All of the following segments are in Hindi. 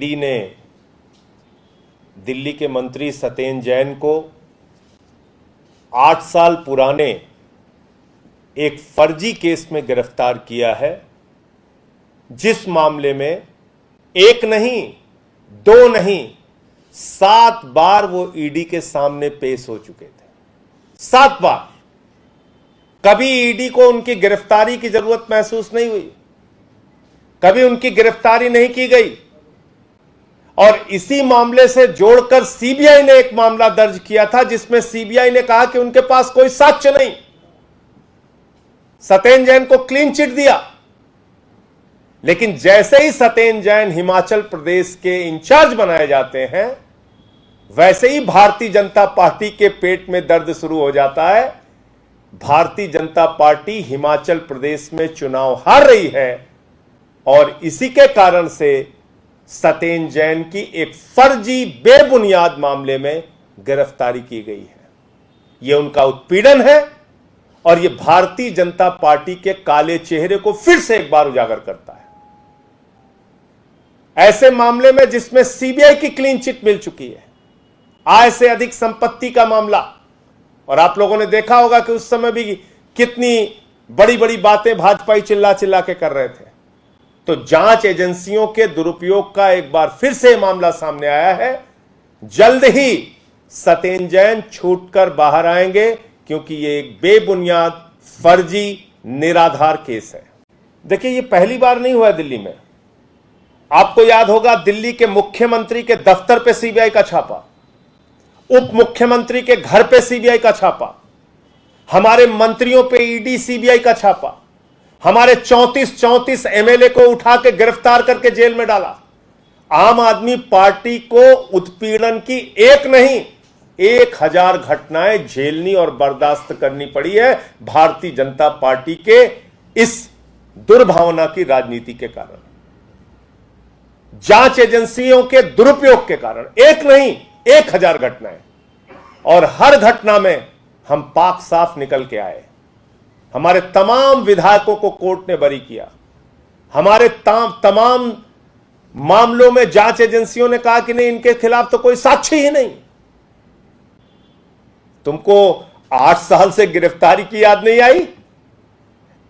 ईडी ने दिल्ली के मंत्री सत्येंद्र जैन को 8 साल पुराने एक फर्जी केस में गिरफ्तार किया है, जिस मामले में एक नहीं, दो नहीं, 7 बार वो ईडी के सामने पेश हो चुके थे। 7 बार। कभी ईडी को उनकी गिरफ्तारी की जरूरत महसूस नहीं हुई, कभी उनकी गिरफ्तारी नहीं की गई। और इसी मामले से जोड़कर सीबीआई ने एक मामला दर्ज किया था, जिसमें सीबीआई ने कहा कि उनके पास कोई साक्ष्य नहीं। सत्येंद्र जैन को क्लीन चिट दिया, लेकिन जैसे ही सत्येंद्र जैन हिमाचल प्रदेश के इंचार्ज बनाए जाते हैं, वैसे ही भारतीय जनता पार्टी के पेट में दर्द शुरू हो जाता है। भारतीय जनता पार्टी हिमाचल प्रदेश में चुनाव हार रही है और इसी के कारण से सत्येंद्र जैन की एक फर्जी बेबुनियाद मामले में गिरफ्तारी की गई है। यह उनका उत्पीड़न है और यह भारतीय जनता पार्टी के काले चेहरे को फिर से एक बार उजागर करता है। ऐसे मामले में जिसमें सीबीआई की क्लीन चिट मिल चुकी है, आय से अधिक संपत्ति का मामला, और आप लोगों ने देखा होगा कि उस समय भी कितनी बड़ी बड़ी बातें भाजपाई चिल्ला चिल्ला के कर रहे थे। तो जांच एजेंसियों के दुरुपयोग का एक बार फिर से मामला सामने आया है। जल्द ही सत्येंद्र जैन छूटकर बाहर आएंगे, क्योंकि यह एक बेबुनियाद, फर्जी, निराधार केस है। देखिए, यह पहली बार नहीं हुआ दिल्ली में। आपको याद होगा, दिल्ली के मुख्यमंत्री के दफ्तर पे सीबीआई का छापा, उप मुख्यमंत्री के घर पे सीबीआई का छापा, हमारे मंत्रियों पे ईडी सीबीआई का छापा, हमारे 34 एमएलए को उठा के गिरफ्तार करके जेल में डाला। आम आदमी पार्टी को उत्पीड़न की एक नहीं, 1000 घटनाएं झेलनी और बर्दाश्त करनी पड़ी है भारतीय जनता पार्टी के इस दुर्भावना की राजनीति के कारण, जांच एजेंसियों के दुरुपयोग के कारण। एक नहीं, 1000 घटनाएं, और हर घटना में हम पाक साफ निकल के आए। हमारे तमाम विधायकों को कोर्ट ने बरी किया। हमारे तमाम मामलों में जांच एजेंसियों ने कहा कि नहीं, इनके खिलाफ तो कोई साक्ष्य ही नहीं। तुमको 8 साल से गिरफ्तारी की याद नहीं आई?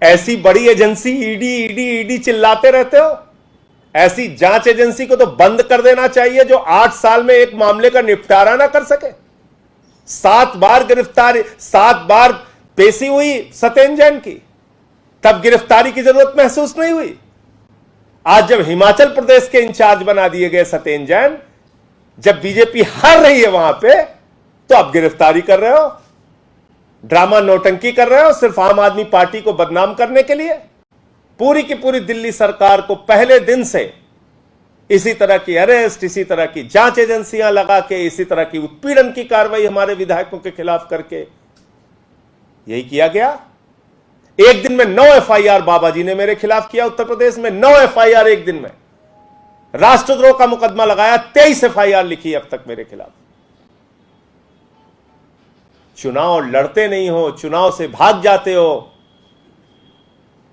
ऐसी बड़ी एजेंसी ईडी ईडी ईडी चिल्लाते रहते हो। ऐसी जांच एजेंसी को तो बंद कर देना चाहिए जो 8 साल में एक मामले का निपटारा ना कर सके। 7 बार गिरफ्तारी, 7 बार पेशी हुई सत्येंद्र जैन की, तब गिरफ्तारी की जरूरत महसूस नहीं हुई। आज जब हिमाचल प्रदेश के इंचार्ज बना दिए गए सत्येंद्र जैन, जब बीजेपी हार रही है वहां पे, तो आप गिरफ्तारी कर रहे हो, ड्रामा नौटंकी कर रहे हो, सिर्फ आम आदमी पार्टी को बदनाम करने के लिए। पूरी की पूरी दिल्ली सरकार को पहले दिन से इसी तरह की अरेस्ट, इसी तरह की जांच एजेंसियां लगा के, इसी तरह की उत्पीड़न की कार्रवाई हमारे विधायकों के खिलाफ करके यही किया गया। एक दिन में 9 एफआईआर बाबा जी ने मेरे खिलाफ किया। उत्तर प्रदेश में 9 एफआईआर एक दिन में। राष्ट्रद्रोह का मुकदमा लगाया, 23 एफआईआर लिखी अब तक मेरे खिलाफ। चुनाव लड़ते नहीं हो, चुनाव से भाग जाते हो,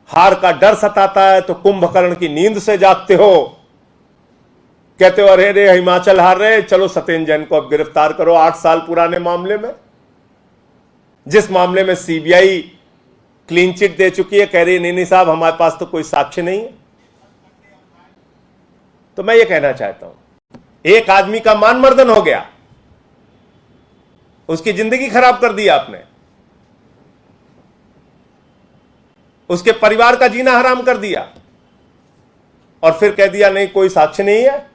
हार का डर सताता है तो कुंभकर्ण की नींद से जागते हो, कहते हो अरे रे हिमाचल हार रहे, चलो सत्येंद्र जैन को अब गिरफ्तार करो 8 साल पुराने मामले में, जिस मामले में सीबीआई क्लीन चिट दे चुकी है। कह रही नहीं साहब, हमारे पास तो कोई साक्ष्य नहीं है। तो मैं ये कहना चाहता हूं, एक आदमी का मान मर्दन हो गया, उसकी जिंदगी खराब कर दी आपने, उसके परिवार का जीना हराम कर दिया, और फिर कह दिया नहीं कोई साक्ष्य नहीं है।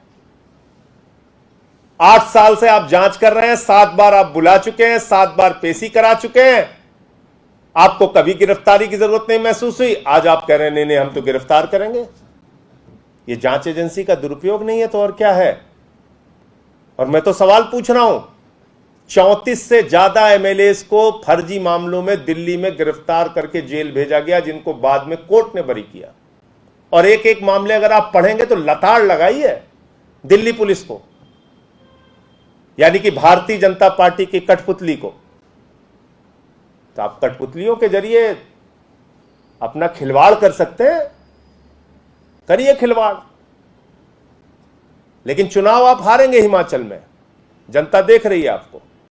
8 साल से आप जांच कर रहे हैं, 7 बार आप बुला चुके हैं, 7 बार पेशी करा चुके हैं, आपको कभी गिरफ्तारी की जरूरत नहीं महसूस हुई। आज आप कह रहे हैं नहीं हम तो गिरफ्तार करेंगे। ये जांच एजेंसी का दुरुपयोग नहीं है तो और क्या है? और मैं तो सवाल पूछ रहा हूं, 34 से ज्यादा एमएलए को फर्जी मामलों में दिल्ली में गिरफ्तार करके जेल भेजा गया, जिनको बाद में कोर्ट ने बरी किया। और एक एक मामले अगर आप पढ़ेंगे तो लताड़ लगाई है दिल्ली पुलिस को, यानी कि भारतीय जनता पार्टी की कठपुतली को। तो आप कठपुतलियों के जरिए अपना खिलवाड़ कर सकते हैं, करिए खिलवाड़। लेकिन चुनाव आप हारेंगे हिमाचल में, जनता देख रही है आपको।